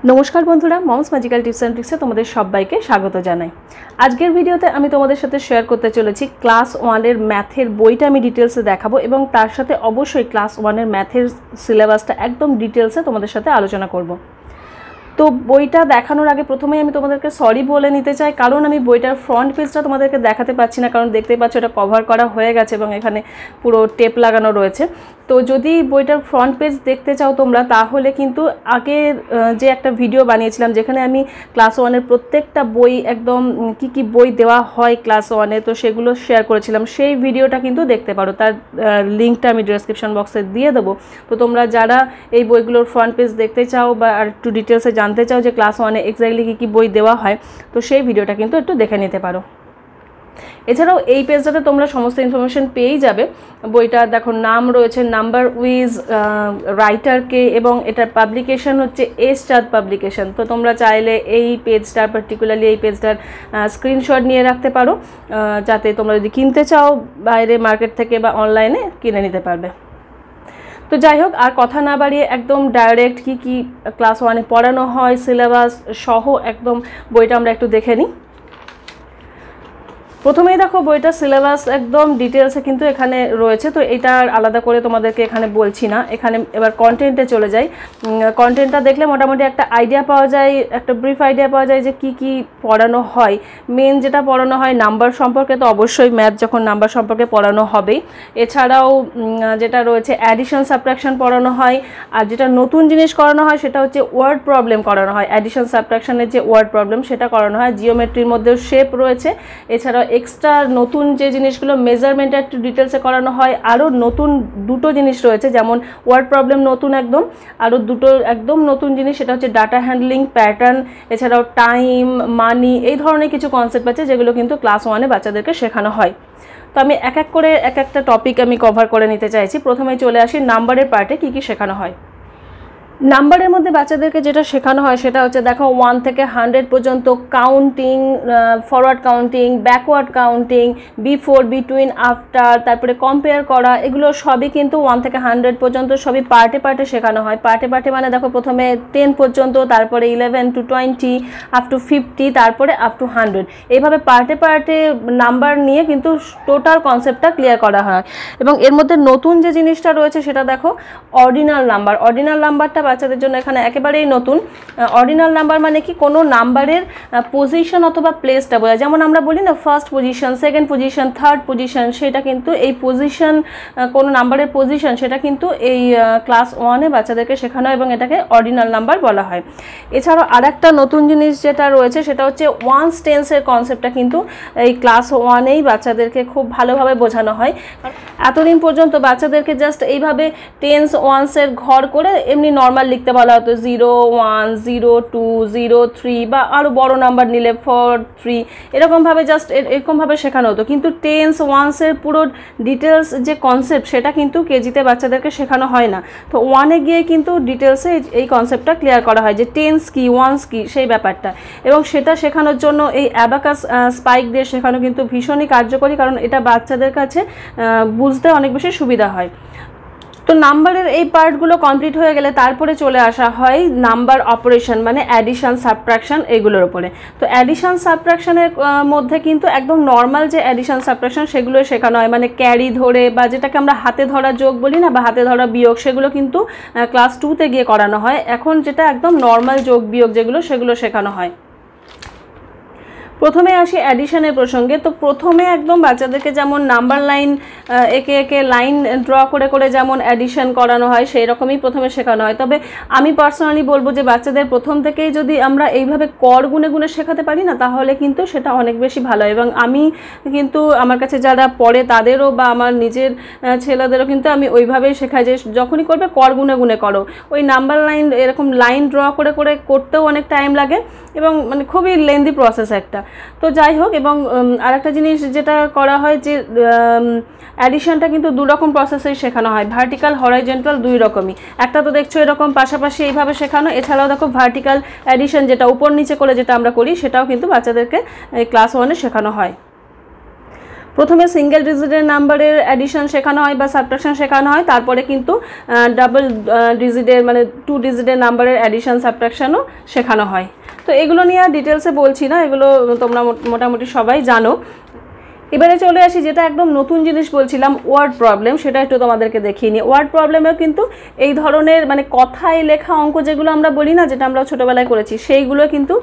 नमस्कार बंधुरा mums magical tips and ट्रिक्से तुम्हारे सबाइके स्वागत जानाई। आजकेर भिडियोते आमी तोमादेर साथे शेयर करते चलेछि क्लास 1 एर मैथेर बोईटा आमी डिटेल्से देखाबो एबं तार साथे अवश्यई क्लास 1 एर मैथेर सिलेबासटा एकदम डिटेल्से तोमादेर साथे आलोचना करब। तो बोईटा देखानोर आगे प्रथमेई आमी तोमादेरके सरि बोले निते चाइ, कारण आमी बोईटार फ्रंट पेजटा तोमादेरके देखाते पाচ্ছি ना, कारण देखतेই पाচ্ছ এটা कभार करा হয়ে গেছে এবং এখানে পুরো টেপ লাগানো রয়েছে। तो যদি বইটার ফ্রন্ট পেজ দেখতে চাও তোমরা তাহলে কিন্তু আগে যে একটা ভিডিও বানিয়েছিলাম যেখানে আমি ক্লাস 1 এর প্রত্যেকটা বই একদম কি কি বই দেওয়া হয় ক্লাস 1 এ, তো সেগুলো শেয়ার করেছিলাম, সেই ভিডিওটা কিন্তু দেখতে পারো। তার লিংকটা আমি ডেসক্রিপশন বক্সে দিয়ে দেবো। তো তোমরা যারা এই বইগুলোর ফ্রন্ট পেজ দেখতে চাও বা আর একটু ডিটেলসে জানতে চাও যে ক্লাস 1 এ এক্স্যাক্টলি কি কি বই দেওয়া হয়, তো সেই ভিডিওটা কিন্তু একটু দেখে নিতে পারো। এছাড়াও এই পেজটাতে তোমরা সমস্ত ইনফরমেশন পেয়ে যাবে। বইটার দেখো নাম রয়েছে, নাম্বার উইজ, রাইটারকে, এবং এটার পাবলিকেশন হচ্ছে স্টার পাবলিকেশন। তো তোমরা চাইলে এই পেজটার পার্টিকুলারলি এই পেজটার স্ক্রিনশট নিয়ে রাখতে পারো, যাতে তোমরা যদি কিনতে চাও বাইরে মার্কেট থেকে বা অনলাইনে কিনে নিতে পারবে। তো যাই হোক, আর কথা না বাড়িয়ে একদম ডাইরেক্ট কি কি ক্লাস 1 এ পড়ানো হয় সিলেবাস সহ একদম বইটা আমরা একটু দেখে নিই। প্রথমেই দেখো বইটা সিলেবাস একদম ডিটেলসে কিন্তু এখানে রয়েছে, তো এটা আলাদা করে তোমাদেরকে এখানে বলছি না। এখানে এবার কন্টেন্টে চলে যাই। কন্টেন্টটা দেখলে মোটামুটি একটা আইডিয়া পাওয়া যায়, একটা ব্রিফ আইডিয়া পাওয়া যায় যে কি কি পড়ানো হয়। মেন যেটা পড়ানো হয় নাম্বার সম্পর্কে, তো অবশ্যই ম্যাথ যখন নাম্বার সম্পর্কে পড়ানো হবেই। এছাড়াও যেটা রয়েছে অ্যাডিশন সাবট্রাকশন পড়ানো হয়, আর যেটা নতুন জিনিস করানো হয় সেটা হচ্ছে ওয়ার্ড প্রবলেম করানো হয়। অ্যাডিশন সাবট্রাকশনের যে ওয়ার্ড প্রবলেম সেটা করানো হয়। জিওমেট্রির মধ্যেও শেপ রয়েছে। এছাড়াও এক্সট্রা নতুন যে জিনিসগুলো মেজারমেন্টটা একটু ডিটেলসে করানো হয়। আরও নতুন দুটো জিনিস রয়েছে, যেমন ওয়ার্ড প্রবলেম নতুন একদম, আরও দুটো একদম নতুন জিনিস, সেটা হচ্ছে ডাটা হ্যান্ডলিং, প্যাটার্ন, এছাড়াও টাইম, মানি, এই ধরনের কিছু কনসেপ্ট আছে যেগুলো কিন্তু ক্লাস 1 এ বাচ্চাদেরকে শেখানো হয়। তো আমি এক এক করে এক একটা টপিক আমি কভার করে নিতে চাইছি। প্রথমেই চলে আসি নাম্বারের পার্টে কি কি শেখানো হয়। নাম্বারের মধ্যে বাচ্চাদেরকে যেটা শেখানো হয় সেটা হচ্ছে দেখো 1 থেকে 100 পর্যন্ত counting, forward counting, backward counting, before, between, after, তারপরে কম্পেয়ার করা, এগুলো সবই কিন্তু 1 থেকে 100 পর্যন্ত সবই পার্টে পার্টে শেখানো হয়। পার্টে পার্টে মানে দেখো প্রথমে 10 পর্যন্ত, তারপরে 11 to 20, আপ টু 50, তারপরে আপ টু 100, এইভাবে পার্টে পার্টে নাম্বার নিয়ে কিন্তু টোটাল কনসেপ্টটা ক্লিয়ার করা হয়। এবং এর মধ্যে নতুন যে জিনিসটা রয়েছে সেটা দেখো অর্ডিনাল নাম্বার। অর্ডিনাল নাম্বারটা বাচ্চাদের জন্য এখানে একেবারেই নতুন। অর্ডিনাল নাম্বার মানে কি, কোনো নাম্বারের পজিশন অথবা প্লেসটা বোঝায়। যেমন আমরা বলি না first position, second position, third position, সেটা কিন্তু এই পজিশন, কোনো নাম্বারের পজিশন, সেটা কিন্তু এই ক্লাস 1 এ বাচ্চাদেরকে শেখানো হয় এবং এটাকে অর্ডিনাল নাম্বার বলা হয়। এছাড়াও আরেকটা নতুন জিনিস যেটা রয়েছে সেটা হচ্ছে ওয়ান্স টেন্সের কনসেপ্টটা কিন্তু এই ক্লাস 1 এই বাচ্চাদেরকে খুব ভালোভাবে বোঝানো হয়। এতদিন পর্যন্ত বাচ্চাদেরকে জাস্ট এইভাবে টেন্স ওয়ান্সের ঘর করে এমনি নর্মাল লিখতে বলা হতো, 0, 1, 0, 2, 0, 3, বা আরও বড় নাম্বার নিলে 4, 3, এরকমভাবে জাস্ট এরকমভাবে শেখানো হতো। কিন্তু টেন্স ওয়ান্সের পুরো ডিটেলস যে কনসেপ্ট সেটা কিন্তু কেজিতে বাচ্চাদেরকে শেখানো হয় না। তো 1 এ গিয়ে কিন্তু ডিটেলসে এই কনসেপ্টটা ক্লিয়ার করা হয় যে টেন্স কি, ওয়ান্স কি, সেই ব্যাপারটা। এবং সেটা শেখানোর জন্য এই অ্যাবাকাস স্পাইক দিয়ে শেখানো কিন্তু ভীষণই কার্যকরী, কারণ এটা বাচ্চাদের কাছে বুঝতে অনেক বেশি সুবিধা হয়। তো নাম্বারের এই পার্টগুলো কমপ্লিট হয়ে গেলে তারপরে চলে আসা হয় নাম্বার অপারেশন, মানে অ্যাডিশন সাবট্রাকশন, এগুলোর উপরে। তো অ্যাডিশন সাবট্রাকশনের মধ্যে কিন্তু একদম নর্মাল যে অ্যাডিশন সাবট্রাকশন সেগুলো শেখানো হয়, মানে ক্যারি ধরে বা যেটাকে আমরা হাতে ধরা যোগ বলি না, বা হাতে ধরা বিয়োগ, সেগুলো কিন্তু ক্লাস 2তে গিয়ে করানো হয়। এখন যেটা একদম নর্মাল যোগ বিয়োগ যেগুলো, সেগুলো শেখানো হয়। প্রথমে আসি অ্যাডিশনের প্রসঙ্গে। তো প্রথমে একদম বাচ্চাদেরকে যেমন নাম্বার লাইন একে একে লাইন ড্র করে করে যেমন অ্যাডিশন করানো হয় সেই রকমই প্রথমে শেখানো হয়। তবে আমি পার্সোনালি বলবো যে বাচ্চাদের প্রথম থেকেই যদি আমরা এইভাবে কর গুনে গুনে শেখাতে পারি না, তাহলে কিন্তু সেটা অনেক বেশি ভালো। এবং আমি কিন্তু আমার কাছে যারা পড়ে তাদেরও বা আমার নিজের ছেলেদেরও কিন্তু আমি ওইভাবেই শেখাই যে যখনই করবে কর গুনে গুনে করো। ওই নাম্বার লাইন এরকম লাইন ড্র করে করে করতেও অনেক টাইম লাগে এবং মানে খুবই লেন্দি প্রসেস একটা। তো যাই হোক, এবং আরেকটা জিনিস যেটা করা হয় যে অ্যাডিশনটা কিন্তু দু রকম প্রসেসেই শেখানো হয়, ভার্টিক্যাল, হরাইজন্টাল, দুই রকমই। একটা তো দেখছো এরকম পাশাপাশি এইভাবে শেখানো, এছাড়াও দেখো ভার্টিক্যাল অ্যাডিশন যেটা উপর নিচে করে যেটা আমরা করি সেটাও কিন্তু বাচ্চাদেরকে ক্লাস 1 এ শেখানো হয়। প্রথমে সিঙ্গেল ডিজিটের নাম্বারের অ্যাডিশন শেখানো হয় বা সাবট্রাকশন শেখানো হয়, তারপরে কিন্তু ডাবল ডিজিটের মানে 2 ডিজিটের নাম্বারের অ্যাডিশন সাবট্রাকশনও শেখানো হয়। তো এগুলো নিয়ে আর ডিটেলসে বলছি না, এগুলো তোমরা মোটামুটি সবাই জানো। এবারে চলে আসি যেটা একদম নতুন জিনিস বলছিলাম, ওয়ার্ড প্রবলেম, সেটা একটু তোমাদেরকে দেখিয়ে নিই। ওয়ার্ড প্রবলেমেও কিন্তু এই ধরনের মানে কথায় লেখা অঙ্ক যেগুলো আমরা বলি না, যেটা আমরা ছোটোবেলায় করেছি, সেইগুলো কিন্তু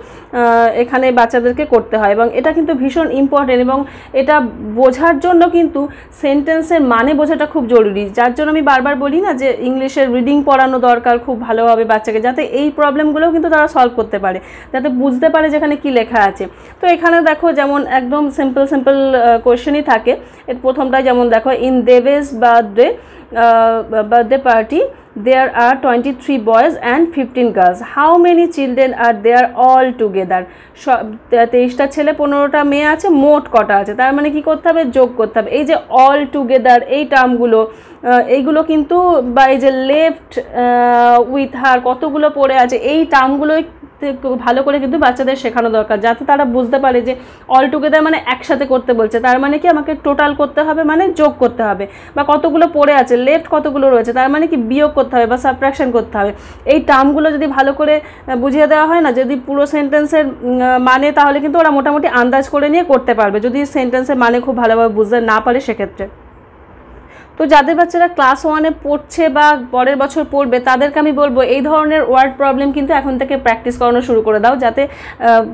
এখানে বাচ্চাদেরকে করতে হয় এবং এটা কিন্তু ভীষণ ইম্পর্টেন্ট এবং এটা বোঝার জন্য কিন্তু সেন্টেন্সের মানে বোঝাটা খুব জরুরি। যার জন্য আমি বারবার বলি না যে ইংলিশের রিডিং পড়ানো দরকার খুব ভালোভাবে বাচ্চাকে, যাতে এই প্রবলেমগুলোও কিন্তু তারা সলভ করতে পারে, যাতে বুঝতে পারে যেখানে কি লেখা আছে। তো এখানে দেখো যেমন একদম সিম্পল কোয়েশ্চেনই থাকে। এর প্রথমটা যেমন দেখো, in Debesh birthday party there are 23 boys and 15 girls. How many children are there all together? 23টা ছেলে 15টা মেয়ে আছে, মোট কটা আছে? তার মানে কি করতে হবে? যোগ করতে হবে। এই যে অল টুগেদার এই টার্মগুলো, এইগুলো কিন্তু বা এই যে লেফট উইথ হার কতগুলো পড়ে আছে, এই টার্মগুলোই ভালো করে কিন্তু বাচ্চাদের শেখানো দরকার, যাতে তারা বুঝতে পারে যে অল টুগেদার মানে একসাথে করতে বলছে, তার মানে কি আমাকে টোটাল করতে হবে, মানে যোগ করতে হবে। বা কতগুলো পড়ে আছে, লেফট কতগুলো রয়েছে, তার মানে কি বিয়োগ করতে হবে বা সাবট্রাকশন করতে হবে। এই টার্মগুলো যদি ভালো করে বুঝিয়ে দেওয়া হয় না, যদি পুরো সেন্টেন্সের মানে, তাহলে কিন্তু ওরা মোটামুটি আন্দাজ করে নিয়ে করতে পারবে, যদি সেন্টেন্সের মানে খুব ভালোভাবে বুঝতে না পারে সেক্ষেত্রে। তো যাদের বাচ্চারা ক্লাস 1-এ পড়ছে বা পরের বছর পড়বে, তাদেরকে আমি বলবো এই ধরনের ওয়ার্ড প্রবলেম কিন্তু এখন থেকে প্র্যাকটিস করানো শুরু করে দাও, যাতে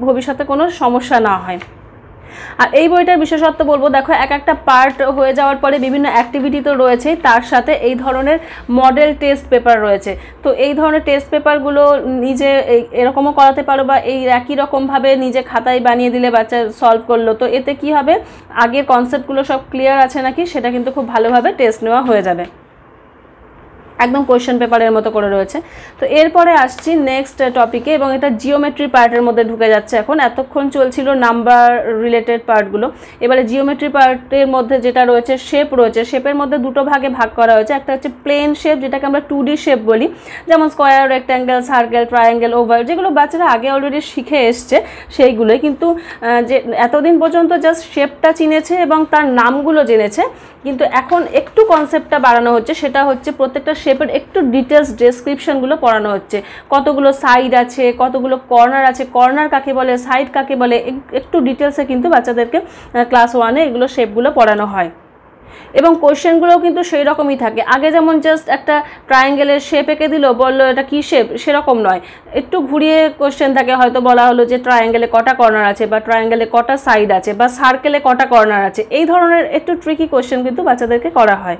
ভবিষ্যতে কোনো সমস্যা না হয়। আর এই বইটার বিশেষত্ব বলবো, দেখো এক একটা পার্ট হয়ে যাওয়ার পরে বিভিন্ন অ্যাক্টিভিটি তো রয়েছেই, তার সাথে এই ধরনের মডেল টেস্ট পেপার রয়েছে। তো এই ধরনের টেস্ট পেপারগুলো নিজে এরকমও করাতে পারো বা এই একই রকমভাবে নিজে খাতায় বানিয়ে দিলে বাচ্চা সলভ করলো। তো এতে কি হবে, আগের কনসেপ্টগুলো সব ক্লিয়ার আছে নাকি সেটা কিন্তু খুব ভালোভাবে টেস্ট নেওয়া হয়ে যাবে, একদম কোয়েশ্চেন পেপারের মতো করে রয়েছে। তো এরপরে আসছি নেক্সট টপিকে, এবং এটা জিওমেট্রি পার্টের মধ্যে ঢুকে যাচ্ছে এখন। এতক্ষণ চলছিল নাম্বার রিলেটেড পার্টগুলো, এবারে জিওমেট্রি পার্টের মধ্যে যেটা রয়েছে শেপ রয়েছে, শেপের মধ্যে দুটো ভাগে ভাগ করা হয়েছে। একটা হচ্ছে প্লেন শেপ, যেটাকে আমরা 2D শেপ বলি, যেমন square, rectangle, circle, triangle, oval, যেগুলো বাচ্চারা আগে অলরেডি শিখে এসছে সেইগুলোই, কিন্তু যে এতদিন পর্যন্ত জাস্ট শেপটা চিনেছে এবং তার নামগুলো জেনেছে, কিন্তু এখন একটু কনসেপ্টটা বাড়ানো হচ্ছে, সেটা হচ্ছে প্রত্যেকটা শেপের একটু ডিটেলস ডেসক্রিপশনগুলো পড়ানো হচ্ছে। কতগুলো সাইড আছে, কতগুলো কর্নার আছে, কর্নার কাকে বলে, সাইড কাকে বলে, একটু ডিটেলসে কিন্তু বাচ্চাদেরকে ক্লাস 1-এ এগুলো শেপগুলো পড়ানো হয়। এবং কোয়েশ্চেনগুলোও কিন্তু সেই রকমই থাকে। আগে যেমন জাস্ট একটা ট্রায়াঙ্গেলের শেপ এঁকে দিল, বললো এটা কী শেপ, সেরকম নয়, একটু ঘুরিয়ে কোয়েশ্চেন থাকে। হয়তো বলা হলো যে ট্রায়াঙ্গেলে কটা কর্নার আছে, বা ট্রায়াঙ্গেলে কটা সাইড আছে, বা সার্কেলে কটা কর্নার আছে। এই ধরনের একটু ট্রিকি কোয়েশ্চেন কিন্তু বাচ্চাদেরকে করা হয়।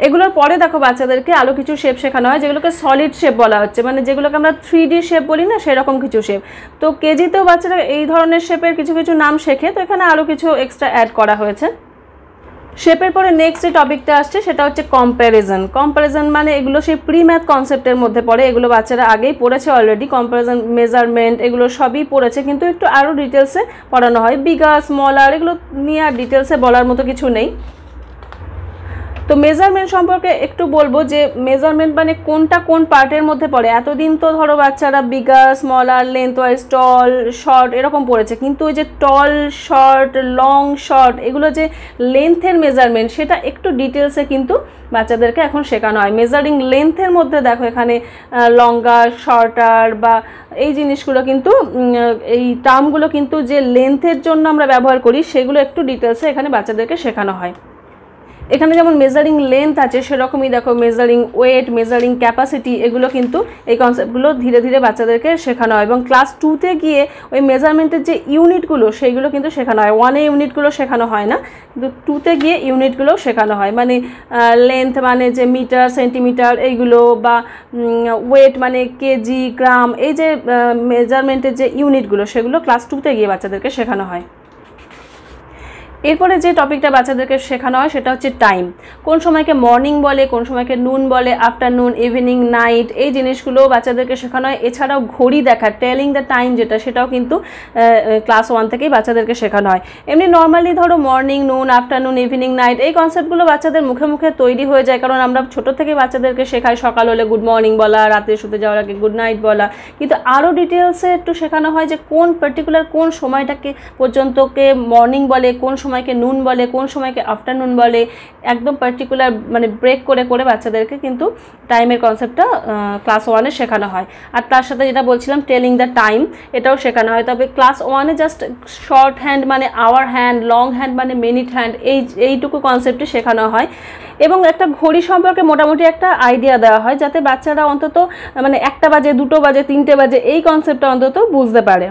এগুলোর পরে দেখো বাচ্চাদেরকে আরও কিছু শেপ শেখানো হয়, যেগুলোকে সলিড শেপ বলা হচ্ছে, মানে যেগুলোকে আমরা 3D শেপ বলি না, সেরকম কিছু শেপ। তো কেজিতেও বাচ্চারা এই ধরনের শেপের কিছু কিছু নাম শেখে, তো এখানে আরও কিছু এক্সট্রা অ্যাড করা হয়েছে। শেপের পরে নেক্সট যে টপিকটা আসছে সেটা হচ্ছে কম্প্যারিজন। কম্প্যারিজন মানে এগুলো সেই প্রি ম্যাথ কনসেপ্টের মধ্যে পড়ে, এগুলো বাচ্চারা আগেই পড়েছে অলরেডি। কম্প্যারিজন, মেজারমেন্ট, এগুলো সবই পড়েছে, কিন্তু একটু আরও ডিটেলসে পড়ানো হয়। বিগার, স্মলার, এগুলো নিয়ে আর ডিটেলসে বলার মতো কিছু নেই। তো মেজারমেন্ট সম্পর্কে একটু বলবো যে মেজারমেন্ট মানে কোনটা কোন পার্টের মধ্যে পড়ে। এতদিন তো ধরো বাচ্চারা বিগার, স্মলার, লেন্থ ওয়াইজ, টল, শর্ট এরকম পড়েছে, কিন্তু ওই যে টল, শর্ট, লং, শর্ট, এগুলো যে লেন্থের মেজারমেন্ট, সেটা একটু ডিটেলসে কিন্তু বাচ্চাদেরকে এখন শেখানো হয়। মেজারিং লেন্থের মধ্যে দেখো এখানে লঙ্গার, শর্টার বা এই জিনিসগুলো কিন্তু, এই টার্মগুলো কিন্তু যে লেন্থের জন্য আমরা ব্যবহার করি, সেগুলো একটু ডিটেলসে এখানে বাচ্চাদেরকে শেখানো হয়। এখানে যেমন মেজারিং লেন্থ আছে, সেরকমই দেখো মেজারিং ওয়েট, মেজারিং ক্যাপাসিটি, এগুলো কিন্তু এই কনসেপ্টগুলো ধীরে ধীরে বাচ্চাদেরকে শেখানো হয়। এবং ক্লাস 2-তে গিয়ে ওই মেজারমেন্টের যে ইউনিটগুলো, সেইগুলো কিন্তু শেখানো হয়। 1-এ ইউনিটগুলো শেখানো হয় না, কিন্তু 2-তে গিয়ে ইউনিটগুলো শেখানো হয়। মানে লেন্থ মানে যে মিটার, সেন্টিমিটার এইগুলো, বা ওয়েট মানে কেজি, গ্রাম, এই যে মেজারমেন্টের যে ইউনিটগুলো, সেগুলো ক্লাস 2-তে গিয়ে বাচ্চাদেরকে শেখানো হয়। এরপরে যে টপিকটা বাচ্চাদেরকে শেখানো হয় সেটা হচ্ছে টাইম। কোন সময়কে মর্নিং বলে, কোন সময়কে নুন বলে, আফটারনুন, ইভিনিং, নাইট, এই জিনিসগুলো বাচ্চাদেরকে শেখানো হয়। এছাড়াও ঘড়ি দেখা, টেলিং দ্য টাইম যেটা, সেটাও কিন্তু ক্লাস 1 থেকেই বাচ্চাদেরকে শেখানো হয়। এমনি নর্মালি ধরো মর্নিং, নুন, আফটারনুন, ইভিনিং, নাইট, এই কনসেপ্টগুলো বাচ্চাদের মুখে মুখে তৈরি হয়ে যায়, কারণ আমরা ছোটো থেকে বাচ্চাদেরকে শেখাই সকাল হলে গুড মর্নিং বলা, রাতে শুতে যাওয়ার আগে গুড নাইট বলা। কিন্তু আরও ডিটেলসে একটু শেখানো হয় যে কোন পার্টিকুলার কোন সময়টাকে পর্যন্তকে মর্নিং বলে, কোন সময় সময়কে নুন বলে, কোন সময়কে আফটারনুন বলে, একদম পার্টিকুলার মানে ব্রেক করে করে বাচ্চাদেরকে কিন্তু টাইমের কনসেপ্টটা ক্লাস 1-এ শেখানো হয়। আর তার সাথে যেটা বলছিলাম টেলিং দ্য টাইম, এটাও শেখানো হয়। তবে ক্লাস 1-এ জাস্ট শর্ট হ্যান্ড মানে আওয়ার হ্যান্ড, লং হ্যান্ড মানে মিনিট হ্যান্ড, এইটুকু কনসেপ্টে শেখানো হয়। এবং একটা ঘড়ি সম্পর্কে মোটামুটি একটা আইডিয়া দেওয়া হয়, যাতে বাচ্চারা অন্তত মানে 1টা বাজে, 2টো বাজে, 3টে বাজে এই কনসেপ্টটা অন্তত বুঝতে পারে।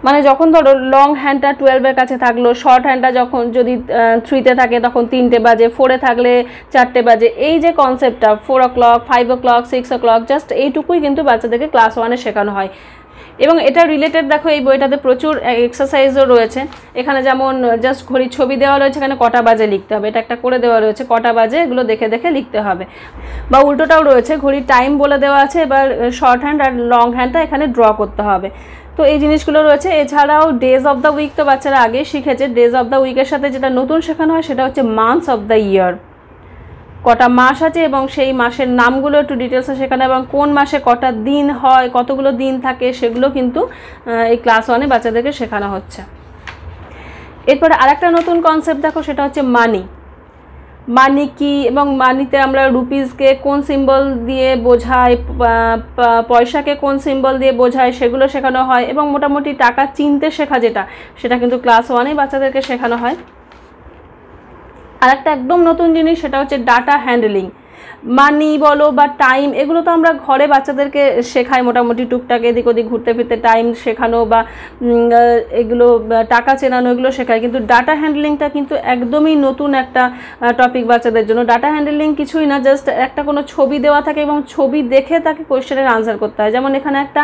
মানে যখন ধরো লং হ্যান্ডটা 12-এর কাছে থাকলো, শর্ট হ্যান্ডটা যখন যদি 3-তে থাকে তখন 3টে বাজে, 4-এ থাকলে 4টে বাজে, এই যে কনসেপ্টটা 4 o'clock, 5 o'clock, 6 o'clock, জাস্ট এইটুকুই কিন্তু বাচ্চাদেরকে ক্লাস 1-এ শেখানো হয়। এবং এটা রিলেটেড দেখো এই বইটাতে প্রচুর এক্সারসাইজও রয়েছে। এখানে যেমন জাস্ট ঘড়ির ছবি দেওয়া রয়েছে, এখানে কটা বাজে লিখতে হবে, এটা একটা করে দেওয়া রয়েছে কটা বাজে, এগুলো দেখে দেখে লিখতে হবে। বা উল্টোটাও রয়েছে, ঘড়ির টাইম বলে দেওয়া আছে, এবার শর্ট হ্যান্ড আর লং হ্যান্ডটা এখানে ড্র করতে হবে। তো এই জিনিসগুলো রয়েছে। এছাড়াও ডেজ অফ দ্য উইক তো বাচ্চারা আগেই শিখেছে। ডেজ অফ দ্য উইকের সাথে যেটা নতুন শেখানো হয় সেটা হচ্ছে মান্থস অফ দ্য ইয়ার, কটা মাস আছে এবং সেই মাসের নামগুলো একটু ডিটেলসে শেখানো, এবং কোন মাসে কটা দিন হয়, কতগুলো দিন থাকে, সেগুলো কিন্তু এই ক্লাস 1-এ বাচ্চাদেরকে শেখানো হচ্ছে। এরপরে আরেকটা নতুন কনসেপ্ট দেখো, সেটা হচ্ছে মানি। মানি কি এবং মানিতে আমরা রুপিসকে কোন সিম্বল দিয়ে বোঝাই, পয়সাকে কোন সিম্বল দিয়ে বোঝাই, সেগুলো শেখানো হয়। এবং মোটামুটি টাকা চিনতে শেখা সেটা কিন্তু ক্লাস 1-এ বাচ্চাদেরকে শেখানো হয়। আর একটা একদম নতুন জিনিস, সেটা হচ্ছে ডাটা হ্যান্ডলিং। মানি বলো বা টাইম, এগুলো তো আমরা ঘরে বাচ্চাদেরকে শেখাই মোটামুটি টুকটাক, এদিক ওদিক ঘুরতে ফিরতে টাইম শেখানো বা এগুলো টাকা চেনানো, এগুলো শেখায়। কিন্তু ডাটা হ্যান্ডলিংটা কিন্তু একদমই নতুন একটা টপিক বাচ্চাদের জন্য। ডাটা হ্যান্ডলিং কিছুই না, জাস্ট একটা কোনো ছবি দেওয়া থাকে এবং ছবি দেখে তাকে কোয়েশ্চেনের আনসার করতে হয়। যেমন এখানে একটা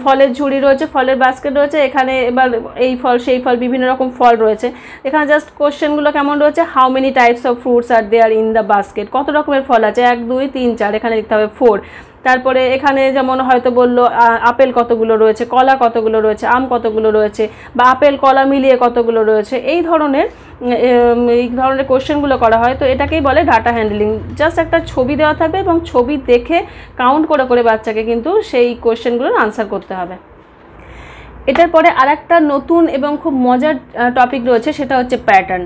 ফলের ঝুড়ি রয়েছে, ফলের বাস্কেট রয়েছে, এখানে এবার এই ফল সেই ফল বিভিন্ন রকম ফল রয়েছে। এখানে জাস্ট কোয়েশ্চেনগুলো কেমন রয়েছে, how many types of fruits are there in the basket, কত রকমের ফল আছে, 1 2 3 4, এখানে লিখতে হবে 4। তারপরে এখানে যেমন হয়তো বললো আপেল কতগুলো রয়েছে, কলা কতগুলো রয়েছে, আম কতগুলো রয়েছে, বা আপেল কলা মিলিয়ে কতগুলো রয়েছে, এই ধরনের কোয়েশ্চেনগুলো করা হয়। তো এটাকেই বলে ডাটা হ্যান্ডলিং। জাস্ট একটা ছবি দেওয়া থাকবে এবং ছবি দেখে কাউন্ট করে করে বাচ্চাকে কিন্তু সেই কোয়েশ্চেনগুলোর আনসার করতে হবে। এটার পরে আরেকটা নতুন এবং খুব মজার টপিক রয়েছে, সেটা হচ্ছে প্যাটার্ন।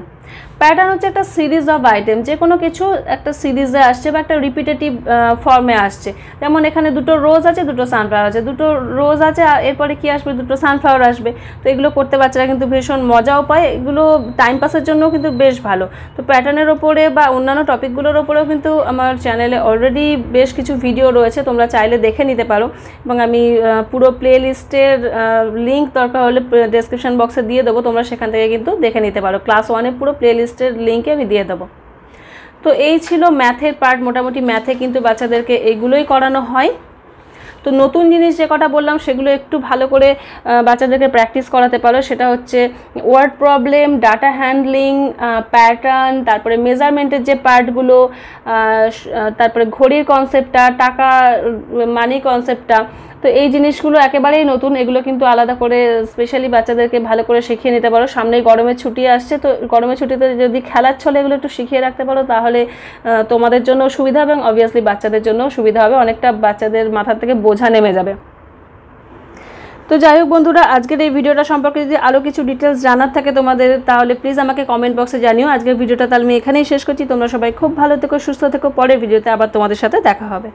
প্যাটার্ন হচ্ছে একটা সিরিজ অফ আইটেম, যে কোনো কিছু একটা সিরিজে আসছে বা একটা রিপিটেটিভ ফর্মে আসছে। যেমন এখানে 2টো রোজ আছে, 2টো সানফ্লাওয়ার আছে, 2টো রোজ আছে, এরপরে কি আসবে, 2টো সানফ্লাওয়ার আসবে। তো এগুলো করতে বাচ্চারা কিন্তু ভীষণ মজাও পায়, এগুলো টাইম পাসের জন্যও কিন্তু বেশ ভালো। তো প্যাটার্নের ওপরে বা অন্যান্য টপিকগুলোর ওপরেও কিন্তু আমার চ্যানেলে অলরেডি বেশ কিছু ভিডিও রয়েছে, তোমরা চাইলে দেখে নিতে পারো। এবং আমি পুরো প্লে লিস্টের লিঙ্ক দরকার হলে ডেসক্রিপশন বক্সে দিয়ে দেবো, তোমরা সেখান থেকে কিন্তু দেখে নিতে পারো। ক্লাস 1-এ পুরো প্লে লিস্টের লিঙ্কে আমি দিয়ে দেবো। তো এই ছিল ম্যাথের পার্ট। মোটামুটি ম্যাথে কিন্তু বাচ্চাদেরকে এইগুলোই করানো হয়। তো নতুন জিনিস যে কটা বললাম সেগুলো একটু ভালো করে বাচ্চাদেরকে প্র্যাকটিস করাতে পারো। সেটা হচ্ছে word problem, data handling, pattern, তারপরে মেজারমেন্টের যে পার্টগুলো, তারপরে ঘড়ির কনসেপ্টটা, টাকা মানি কনসেপ্টটা। তো এই জিনিসগুলো একেবারেই নতুন, এগুলো কিন্তু আলাদা করে স্পেশালি বাচ্চাদেরকে ভালো করে শিখিয়ে নিতে পারো। সামনেই গরমের ছুটি আসছে, তো গরমের ছুটিতে যদি খেলার ছলে এগুলো একটু শিখিয়ে রাখতে পারো, তাহলে তোমাদের জন্য সুবিধা হবে এবং অবভিয়াসলি বাচ্চাদের জন্য সুবিধা হবে, অনেকটা বাচ্চাদের মাথা থেকে বোঝা নেমে যাবে। তো যাই হোক বন্ধুরা, আজকের এই ভিডিওটা সম্পর্কে যদি আরও কিছু ডিটেলস জানার থাকে তোমাদের, তাহলে প্লিজ আমাকে কমেন্ট বক্সে জানিও। আজকের ভিডিওটা তাহলে আমি এখানেই শেষ করছি। তোমরা সবাই খুব ভালো থেকো, সুস্থ থেকো। পরের ভিডিওতে আবার তোমাদের সাথে দেখা হবে।